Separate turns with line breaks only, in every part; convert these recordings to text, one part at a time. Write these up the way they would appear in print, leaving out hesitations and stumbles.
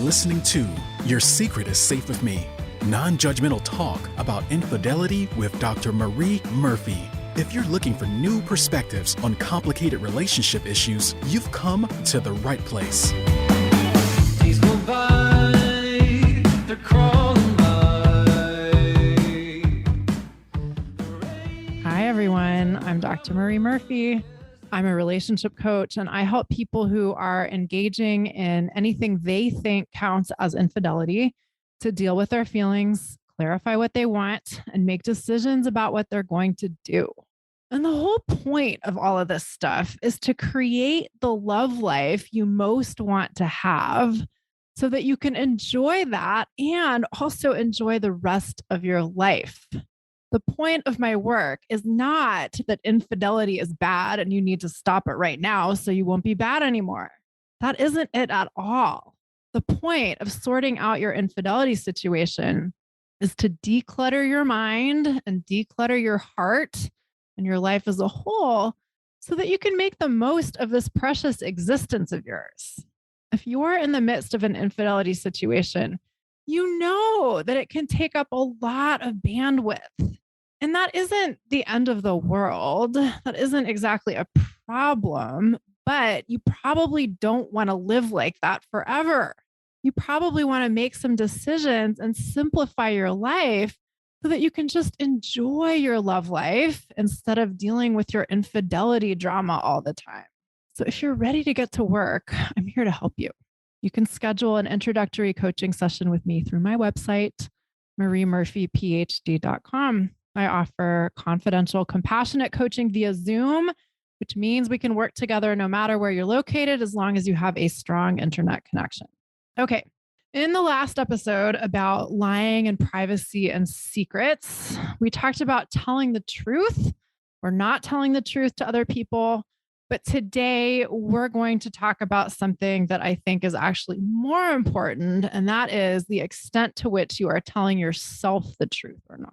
listening to Your Secret is Safe with Me, non-judgmental talk about infidelity with Dr. Marie Murphy. If you're looking for new perspectives on complicated relationship issues, you've come to the right place.
Days go by, they're crawling by.
Hi, everyone. I'm Dr. Marie Murphy. I'm a relationship coach, and I help people who are engaging in anything they think counts as infidelity to deal with their feelings, clarify what they want, and make decisions about what they're going to do. And the whole point of all of this stuff is to create the love life you most want to have so that you can enjoy that and also enjoy the rest of your life. The point of my work is not that infidelity is bad and you need to stop it right now so you won't be bad anymore. That isn't it at all. The point of sorting out your infidelity situation is to declutter your mind and declutter your heart and your life as a whole so that you can make the most of this precious existence of yours. If you're in the midst of an infidelity situation, you know that it can take up a lot of bandwidth. And that isn't the end of the world. That isn't exactly a problem, but you probably don't want to live like that forever. You probably want to make some decisions and simplify your life so that you can just enjoy your love life instead of dealing with your infidelity drama all the time. So if you're ready to get to work, I'm here to help you. You can schedule an introductory coaching session with me through my website, mariemurphyphd.com. I offer confidential, compassionate coaching via Zoom, which means we can work together no matter where you're located, as long as you have a strong internet connection. Okay. In the last episode about lying and privacy and secrets, we talked about telling the truth or not telling the truth to other people. But today we're going to talk about something that I think is actually more important, and that is the extent to which you are telling yourself the truth or not.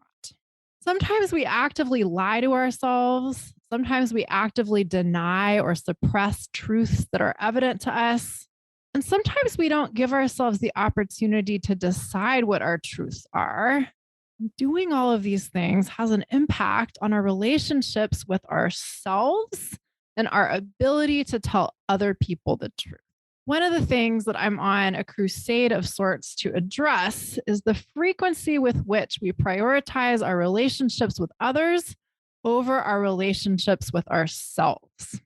Sometimes we actively lie to ourselves. Sometimes we actively deny or suppress truths that are evident to us. And sometimes we don't give ourselves the opportunity to decide what our truths are. Doing all of these things has an impact on our relationships with ourselves and our ability to tell other people the truth. One of the things that I'm on a crusade of sorts to address is the frequency with which we prioritize our relationships with others over our relationships with ourselves.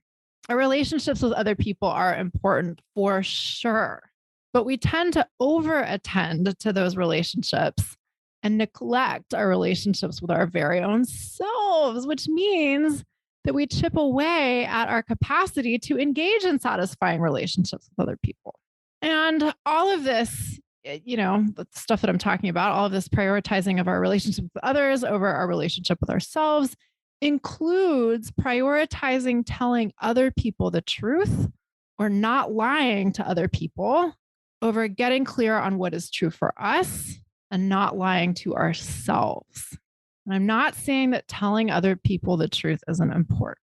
Our relationships with other people are important for sure, but we tend to over-attend to those relationships and neglect our relationships with our very own selves, which means that we chip away at our capacity to engage in satisfying relationships with other people. And all of this, the stuff that I'm talking about, all of this prioritizing of our relationship with others over our relationship with ourselves includes prioritizing telling other people the truth or not lying to other people over getting clear on what is true for us and not lying to ourselves. And I'm not saying that telling other people the truth isn't important.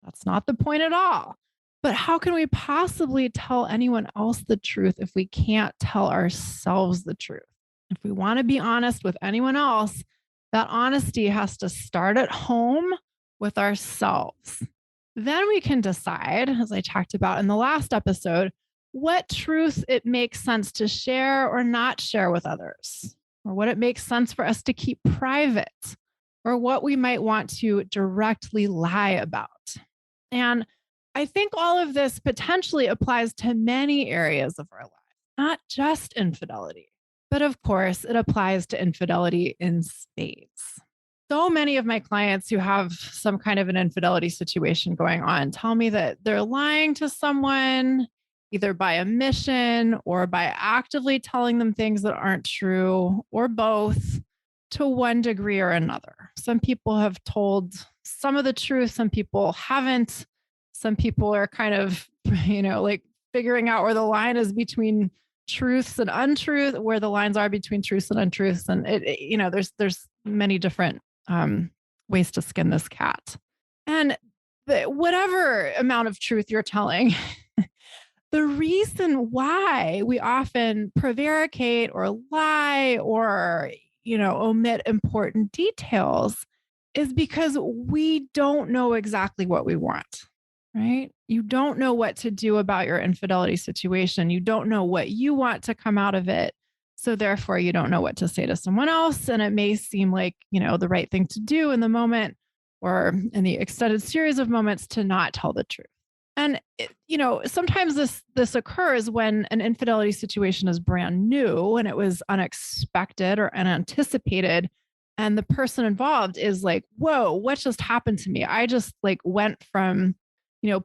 That's not the point at all. But how can we possibly tell anyone else the truth if we can't tell ourselves the truth? If we want to be honest with anyone else, that honesty has to start at home with ourselves. Then we can decide, as I talked about in the last episode, what truth it makes sense to share or not share with others, or what it makes sense for us to keep private, or what we might want to directly lie about. And I think all of this potentially applies to many areas of our lives, not just infidelity. But of course, it applies to infidelity in spades. So many of my clients who have some kind of an infidelity situation going on tell me that they're lying to someone either by omission or by actively telling them things that aren't true, or both, to one degree or another. Some people have told some of the truth, some people haven't. Some people are kind of, figuring out where the line is between truths and untruth, where the lines are between truths and untruths. And there's many different ways to skin this cat. And whatever amount of truth you're telling, The reason why we often prevaricate or lie or, omit important details is because we don't know exactly what we want, right? You don't know what to do about your infidelity situation. You don't know what you want to come out of it. So therefore, you don't know what to say to someone else. And it may seem like, the right thing to do in the moment or in the extended series of moments to not tell the truth. And sometimes this occurs when an infidelity situation is brand new and it was unexpected or unanticipated, and the person involved is like, "Whoa, what just happened to me? I just like went from,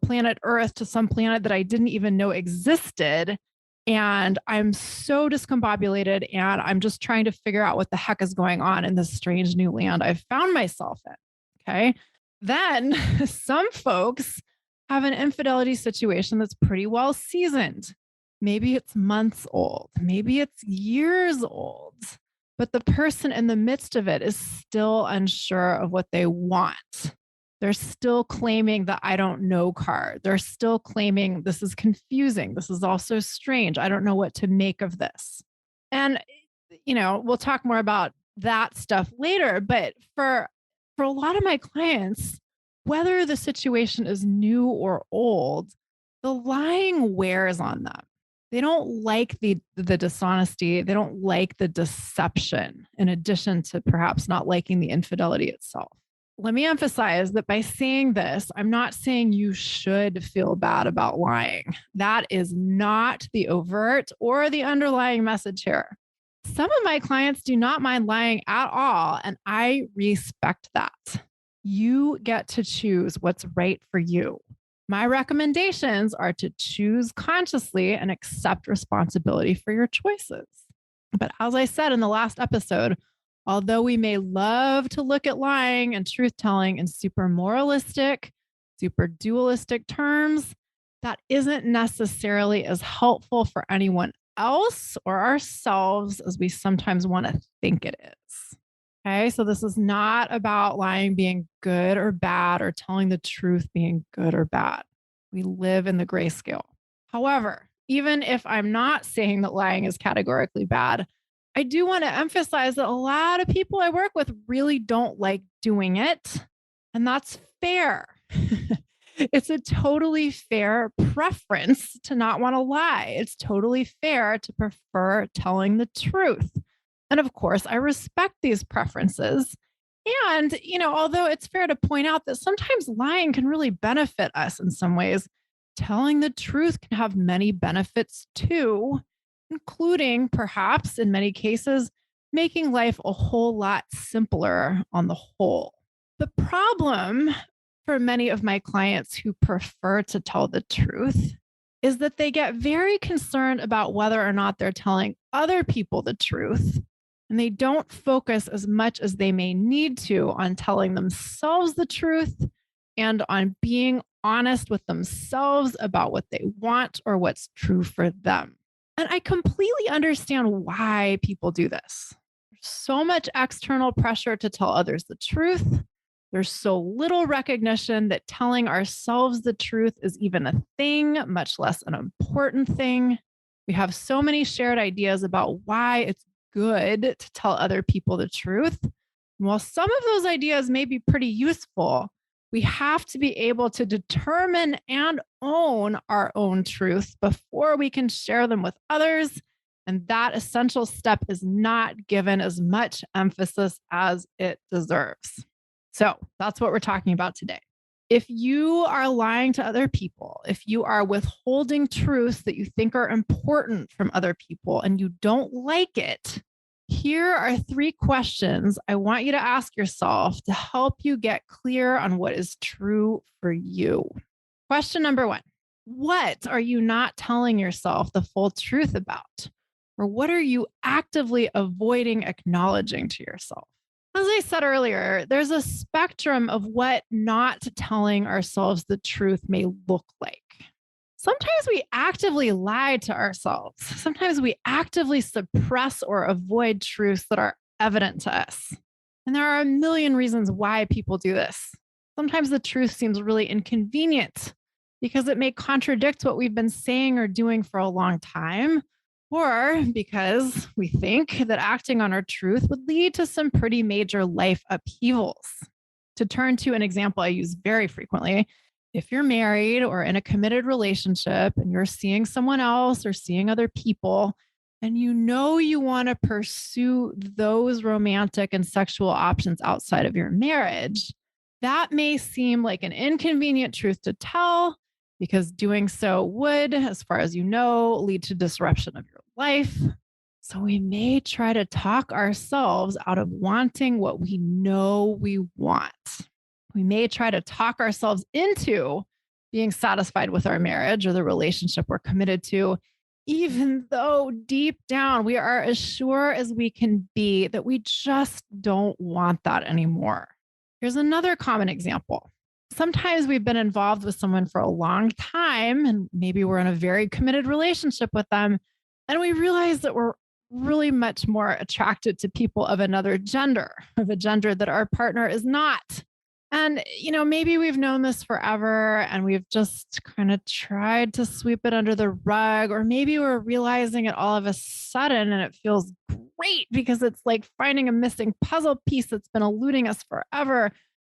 planet Earth to some planet that I didn't even know existed, and I'm so discombobulated, and I'm just trying to figure out what the heck is going on in this strange new land I've found myself in." Okay, then some folks have an infidelity situation that's pretty well seasoned. Maybe it's months old, maybe it's years old, but the person in the midst of it is still unsure of what they want. They're still claiming the "I don't know" card. They're still claiming this is confusing. This is also strange. I don't know what to make of this. And, we'll talk more about that stuff later. But for a lot of my clients, whether the situation is new or old, the lying wears on them. They don't like the dishonesty. They don't like the deception, in addition to perhaps not liking the infidelity itself. Let me emphasize that by saying this, I'm not saying you should feel bad about lying. That is not the overt or the underlying message here. Some of my clients do not mind lying at all, and I respect that. You get to choose what's right for you. My recommendations are to choose consciously and accept responsibility for your choices. But as I said in the last episode, although we may love to look at lying and truth telling in super moralistic, super dualistic terms, that isn't necessarily as helpful for anyone else or ourselves as we sometimes want to think it is. Okay, so this is not about lying being good or bad or telling the truth being good or bad. We live in the grayscale. However, even if I'm not saying that lying is categorically bad, I do want to emphasize that a lot of people I work with really don't like doing it. And that's fair. It's a totally fair preference to not want to lie. It's totally fair to prefer telling the truth. And of course, I respect these preferences. And, although it's fair to point out that sometimes lying can really benefit us in some ways, telling the truth can have many benefits too, including perhaps in many cases, making life a whole lot simpler on the whole. The problem for many of my clients who prefer to tell the truth is that they get very concerned about whether or not they're telling other people the truth. And they don't focus as much as they may need to on telling themselves the truth and on being honest with themselves about what they want or what's true for them. And I completely understand why people do this. There's so much external pressure to tell others the truth. There's so little recognition that telling ourselves the truth is even a thing, much less an important thing. We have so many shared ideas about why it's good to tell other people the truth. And while some of those ideas may be pretty useful, we have to be able to determine and own our own truth before we can share them with others. And that essential step is not given as much emphasis as it deserves. So that's what we're talking about today. If you are lying to other people, if you are withholding truths that you think are important from other people and you don't like it, here are 3 questions I want you to ask yourself to help you get clear on what is true for you. Question number 1, what are you not telling yourself the full truth about? Or what are you actively avoiding acknowledging to yourself? As I said earlier, there's a spectrum of what not telling ourselves the truth may look like. Sometimes we actively lie to ourselves. Sometimes we actively suppress or avoid truths that are evident to us. And there are a million reasons why people do this. Sometimes the truth seems really inconvenient. because it may contradict what we've been saying or doing for a long time, or because we think that acting on our truth would lead to some pretty major life upheavals. To turn to an example I use very frequently, if you're married or in a committed relationship and you're seeing someone else or seeing other people, and you know you want to pursue those romantic and sexual options outside of your marriage, that may seem like an inconvenient truth to tell because doing so would, as far as you know, lead to disruption of your life. So we may try to talk ourselves out of wanting what we know we want. We may try to talk ourselves into being satisfied with our marriage or the relationship we're committed to, even though deep down we are as sure as we can be that we just don't want that anymore. Here's another common example. Sometimes we've been involved with someone for a long time, and maybe we're in a very committed relationship with them, and we realize that we're really much more attracted to people of another gender, of a gender that our partner is not. And, maybe we've known this forever and we've just kind of tried to sweep it under the rug, or maybe we're realizing it all of a sudden and it feels great because it's like finding a missing puzzle piece that's been eluding us forever.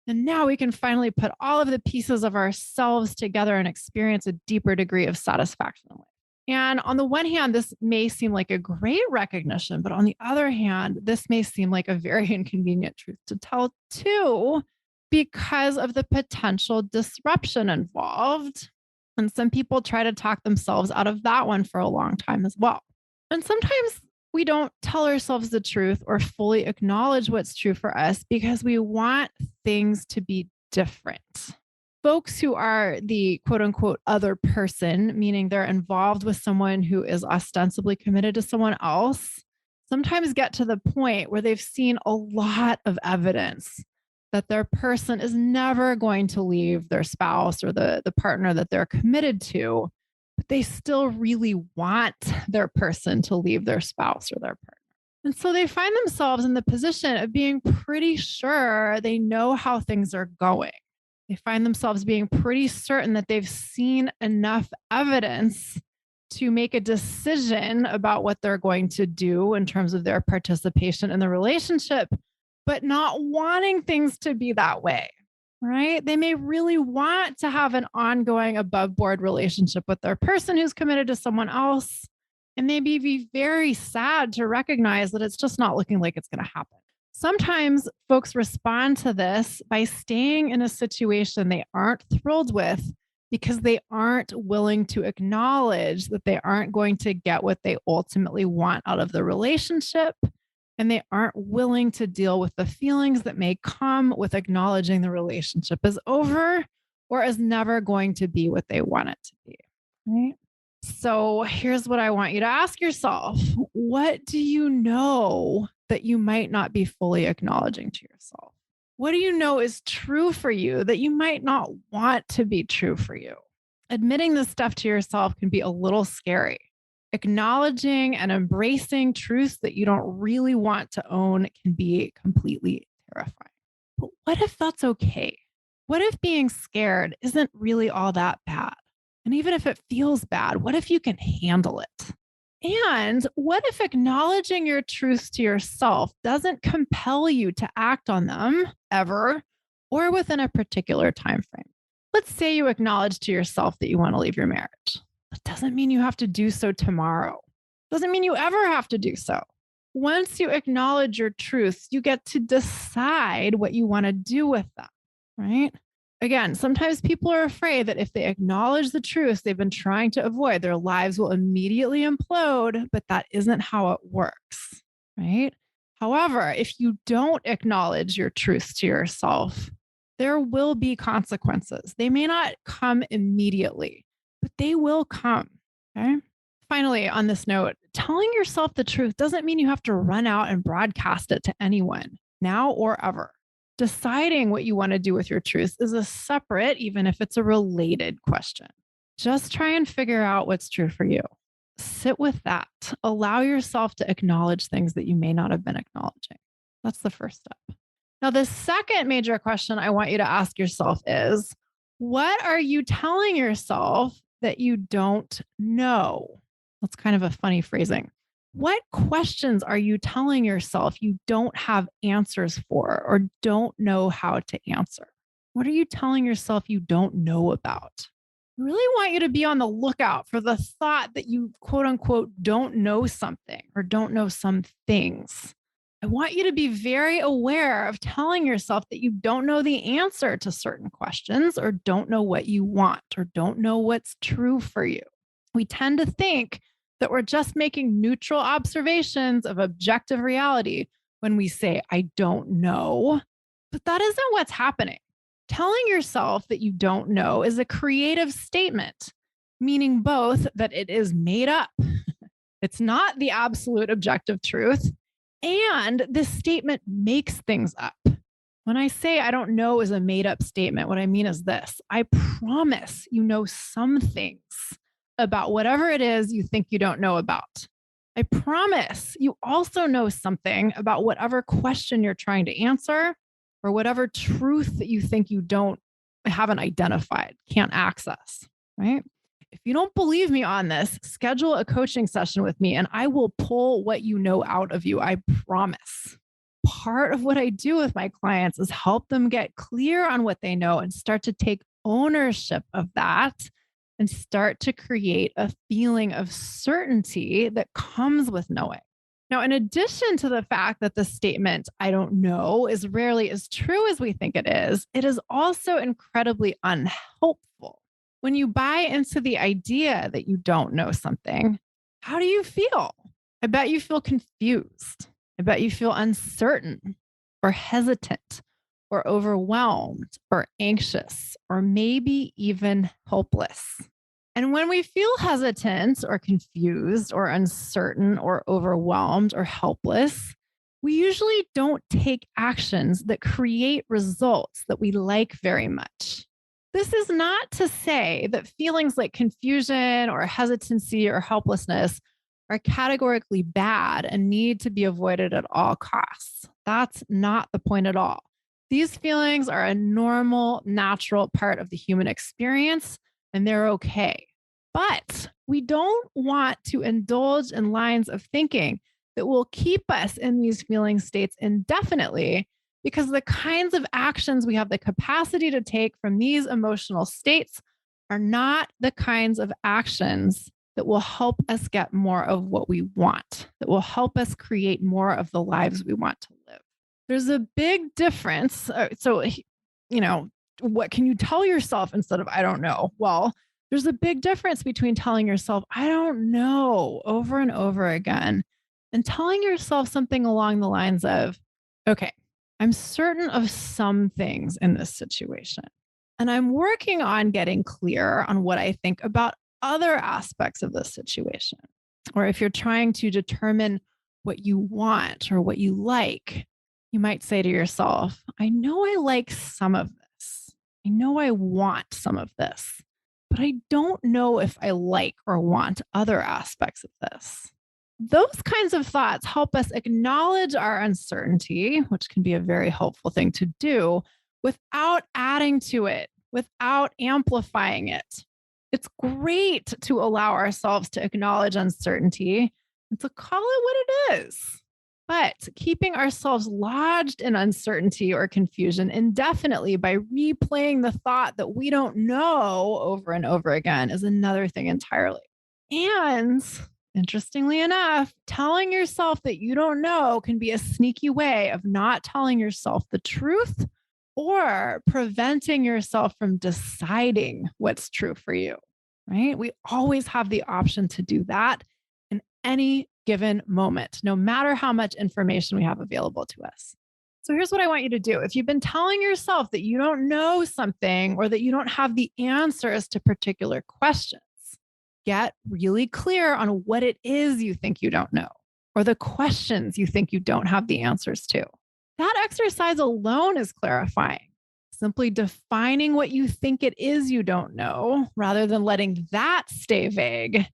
And now we can finally put all of the pieces of ourselves together and experience a deeper degree of satisfaction in life. And on the one hand, this may seem like a great recognition, but on the other hand, this may seem like a very inconvenient truth to tell too, because of the potential disruption involved. And some people try to talk themselves out of that one for a long time as well. And sometimes we don't tell ourselves the truth or fully acknowledge what's true for us because we want things to be different. Folks who are the quote unquote other person, meaning they're involved with someone who is ostensibly committed to someone else, sometimes get to the point where they've seen a lot of evidence that their person is never going to leave their spouse or the partner that they're committed to, but they still really want their person to leave their spouse or their partner. And so they find themselves in the position of being pretty sure they know how things are going. They find themselves being pretty certain that they've seen enough evidence to make a decision about what they're going to do in terms of their participation in the relationship, but not wanting things to be that way, right? They may really want to have an ongoing above board relationship with their person who's committed to someone else, and maybe be very sad to recognize that it's just not looking like it's going to happen. Sometimes folks respond to this by staying in a situation they aren't thrilled with because they aren't willing to acknowledge that they aren't going to get what they ultimately want out of the relationship. And they aren't willing to deal with the feelings that may come with acknowledging the relationship is over or is never going to be what they want it to be. Right? So here's what I want you to ask yourself. What do you know that you might not be fully acknowledging to yourself? What do you know is true for you that you might not want to be true for you? Admitting this stuff to yourself can be a little scary. Acknowledging and embracing truths that you don't really want to own can be completely terrifying. But what if that's okay? What if being scared isn't really all that bad? And even if it feels bad, what if you can handle it? And what if acknowledging your truths to yourself doesn't compel you to act on them ever or within a particular time frame? Let's say you acknowledge to yourself that you want to leave your marriage. That doesn't mean you have to do so tomorrow. Doesn't mean you ever have to do so. Once you acknowledge your truths, you get to decide what you want to do with them, right? Again, sometimes people are afraid that if they acknowledge the truths they've been trying to avoid, their lives will immediately implode, but that isn't how it works, right? However, if you don't acknowledge your truths to yourself, there will be consequences. They may not come immediately, but they will come. Okay. Finally, on this note, telling yourself the truth doesn't mean you have to run out and broadcast it to anyone now or ever. Deciding what you want to do with your truth is a separate, even if it's a related question. Just try and figure out what's true for you. Sit with that. Allow yourself to acknowledge things that you may not have been acknowledging. That's the first step. Now, the second major question I want you to ask yourself is, What are you telling yourself that you don't know? That's kind of a funny phrasing. What questions are you telling yourself you don't have answers for or don't know how to answer? What are you telling yourself you don't know about? I really want you to be on the lookout for the thought that you, quote unquote, don't know something or don't know some things. I want you to be very aware of telling yourself that you don't know the answer to certain questions or don't know what you want or don't know what's true for you. We tend to think that we're just making neutral observations of objective reality when we say, I don't know. But that isn't what's happening. Telling yourself that you don't know is a creative statement, meaning both that it is made up, it's not the absolute objective truth, and this statement makes things up. When I say I don't know is a made up statement, what I mean is this: I promise you know some things about whatever it is you think you don't know about. I promise you also know something about whatever question you're trying to answer or whatever truth that you think you haven't identified, can't access, right? If you don't believe me on this, schedule a coaching session with me and I will pull what you know out of you. I promise. Part of what I do with my clients is help them get clear on what they know and start to take ownership of that and start to create a feeling of certainty that comes with knowing. Now, in addition to the fact that the statement, I don't know, is rarely as true as we think it is also incredibly unhelpful. When you buy into the idea that you don't know something, how do you feel? I bet you feel confused. I bet you feel uncertain or hesitant or overwhelmed or anxious or maybe even hopeless. And when we feel hesitant or confused or uncertain or overwhelmed or helpless, we usually don't take actions that create results that we like very much. This is not to say that feelings like confusion or hesitancy or helplessness are categorically bad and need to be avoided at all costs. That's not the point at all. These feelings are a normal, natural part of the human experience, and they're okay. But we don't want to indulge in lines of thinking that will keep us in these feeling states indefinitely, because the kinds of actions we have the capacity to take from these emotional states are not the kinds of actions that will help us get more of what we want, that will help us create more of the lives we want to live. There's a big difference. What can you tell yourself instead of I don't know? Well, there's a big difference between telling yourself, I don't know, over and over again, and telling yourself something along the lines of, okay, I'm certain of some things in this situation, and I'm working on getting clear on what I think about other aspects of this situation. Or if you're trying to determine what you want or what you like, you might say to yourself, I know I like some of this. I know I want some of this, but I don't know if I like or want other aspects of this. Those kinds of thoughts help us acknowledge our uncertainty, which can be a very helpful thing to do, without adding to it, without amplifying it. It's great to allow ourselves to acknowledge uncertainty and to call it what it is. But keeping ourselves lodged in uncertainty or confusion indefinitely by replaying the thought that we don't know over and over again is another thing entirely. And interestingly enough, telling yourself that you don't know can be a sneaky way of not telling yourself the truth or preventing yourself from deciding what's true for you, right? We always have the option to do that in any given moment, no matter how much information we have available to us. So here's what I want you to do. If you've been telling yourself that you don't know something or that you don't have the answers to particular questions, get really clear on what it is you think you don't know or the questions you think you don't have the answers to. That exercise alone is clarifying. Simply defining what you think it is you don't know, rather than letting that stay vague,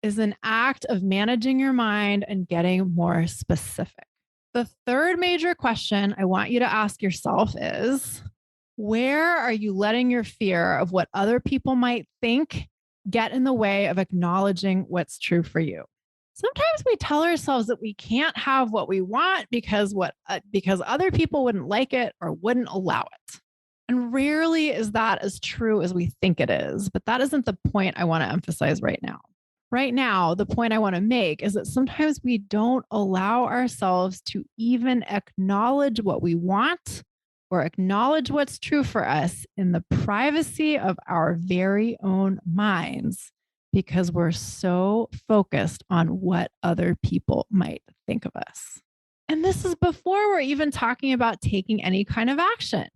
is an act of managing your mind and getting more specific. The third major question I want you to ask yourself is, Where are you letting your fear of what other people might think get in the way of acknowledging what's true for you? Sometimes we tell ourselves that we can't have what we want because other people wouldn't like it or wouldn't allow it. And rarely is that as true as we think it is, but that isn't the point I want to emphasize right now. Right now, the point I want to make is that sometimes we don't allow ourselves to even acknowledge what we want or acknowledge what's true for us in the privacy of our very own minds because we're so focused on what other people might think of us. And this is before we're even talking about taking any kind of action.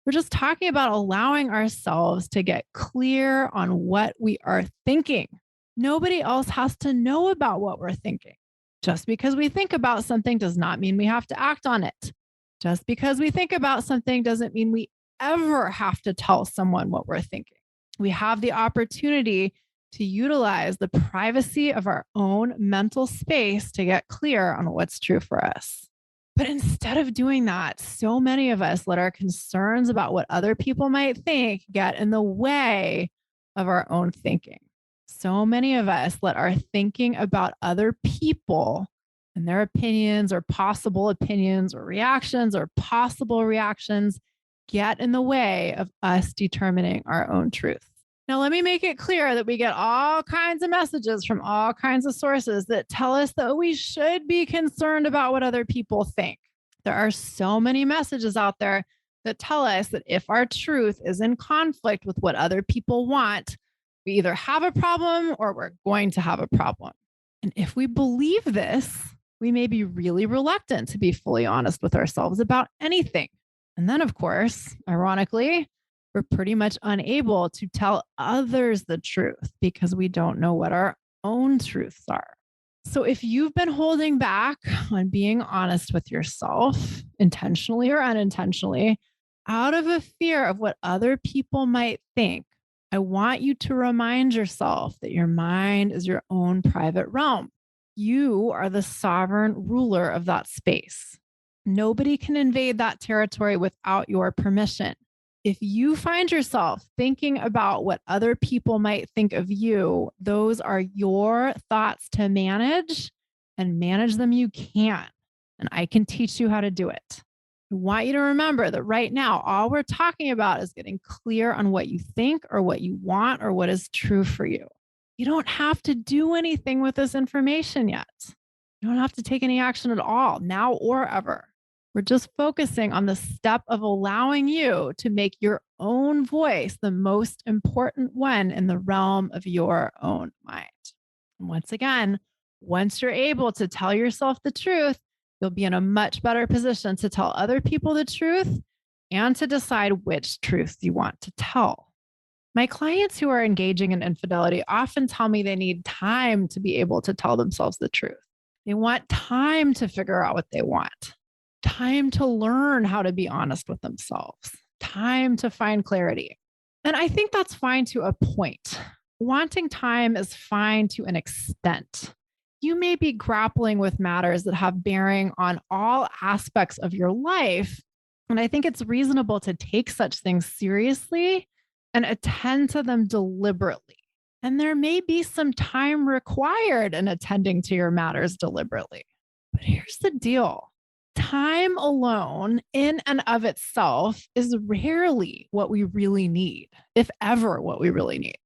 We're just talking about allowing ourselves to get clear on what we are thinking. Nobody else has to know about what we're thinking. Just because we think about something does not mean we have to act on it. Just because we think about something doesn't mean we ever have to tell someone what we're thinking. We have the opportunity to utilize the privacy of our own mental space to get clear on what's true for us. But instead of doing that, so many of us let our concerns about what other people might think get in the way of our own thinking. So many of us let our thinking about other people and their opinions or possible opinions or reactions or possible reactions get in the way of us determining our own truth. Now, let me make it clear that we get all kinds of messages from all kinds of sources that tell us that we should be concerned about what other people think. There are so many messages out there that tell us that if our truth is in conflict with what other people want, we either have a problem or we're going to have a problem. And if we believe this, we may be really reluctant to be fully honest with ourselves about anything. And then, of course, ironically, we're pretty much unable to tell others the truth because we don't know what our own truths are. So if you've been holding back on being honest with yourself, intentionally or unintentionally, out of a fear of what other people might think, I want you to remind yourself that your mind is your own private realm. You are the sovereign ruler of that space. Nobody can invade that territory without your permission. If you find yourself thinking about what other people might think of you, those are your thoughts to manage, and manage them you can. And I can teach you how to do it. I want you to remember that right now, all we're talking about is getting clear on what you think or what you want or what is true for you. You don't have to do anything with this information yet. You don't have to take any action at all, now or ever. We're just focusing on the step of allowing you to make your own voice the most important one in the realm of your own mind. And once again, once you're able to tell yourself the truth, you'll be in a much better position to tell other people the truth and to decide which truths you want to tell. My clients who are engaging in infidelity often tell me they need time to be able to tell themselves the truth. They want time to figure out what they want, time to learn how to be honest with themselves, time to find clarity. And I think that's fine to a point. Wanting time is fine to an extent. You may be grappling with matters that have bearing on all aspects of your life. And I think it's reasonable to take such things seriously and attend to them deliberately. And there may be some time required in attending to your matters deliberately. But here's the deal. Time alone, in and of itself, is rarely what we really need, if ever what we really need.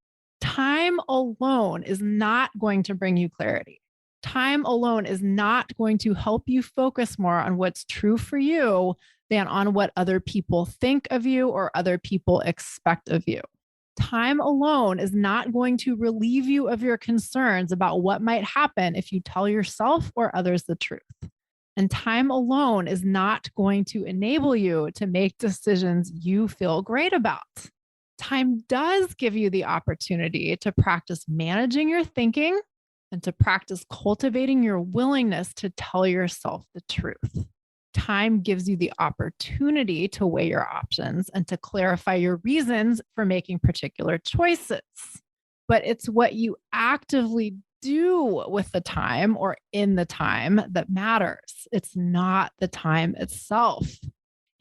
Time alone is not going to bring you clarity. Time alone is not going to help you focus more on what's true for you than on what other people think of you or other people expect of you. Time alone is not going to relieve you of your concerns about what might happen if you tell yourself or others the truth. And time alone is not going to enable you to make decisions you feel great about. Time does give you the opportunity to practice managing your thinking and to practice cultivating your willingness to tell yourself the truth. Time gives you the opportunity to weigh your options and to clarify your reasons for making particular choices. But it's what you actively do with the time or in the time that matters. It's not the time itself.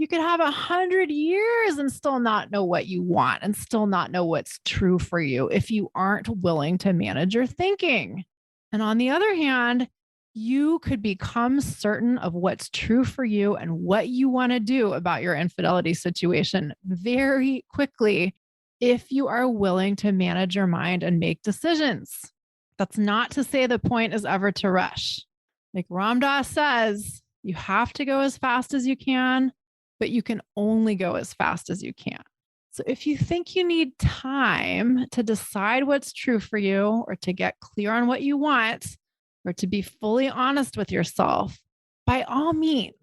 You could have 100 years and still not know what you want and still not know what's true for you if you aren't willing to manage your thinking. And on the other hand, you could become certain of what's true for you and what you want to do about your infidelity situation very quickly if you are willing to manage your mind and make decisions. That's not to say the point is ever to rush. Like Ram Dass says, you have to go as fast as you can, but you can only go as fast as you can. So if you think you need time to decide what's true for you or to get clear on what you want or to be fully honest with yourself, by all means,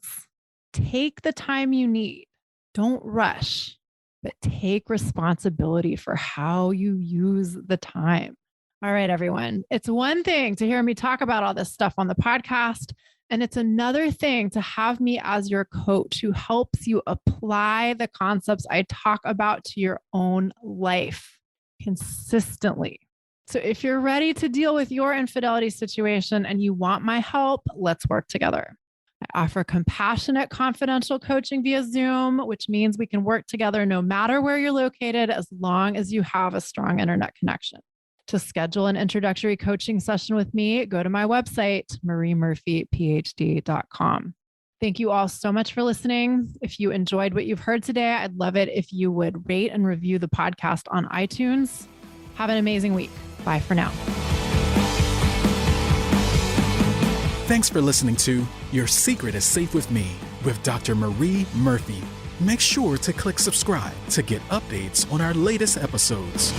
take the time you need. Don't rush, but take responsibility for how you use the time. All right, everyone. It's one thing to hear me talk about all this stuff on the podcast, and it's another thing to have me as your coach who helps you apply the concepts I talk about to your own life consistently. So if you're ready to deal with your infidelity situation and you want my help, let's work together. I offer compassionate, confidential coaching via Zoom, which means we can work together no matter where you're located, as long as you have a strong internet connection. To schedule an introductory coaching session with me, go to my website, mariemurphyphd.com. Thank you all so much for listening. If you enjoyed what you've heard today, I'd love it if you would rate and review the podcast on iTunes. Have an amazing week. Bye for now.
Thanks for listening to Your Secret is Safe with Me with Dr. Marie Murphy. Make sure to click subscribe to get updates on our latest episodes.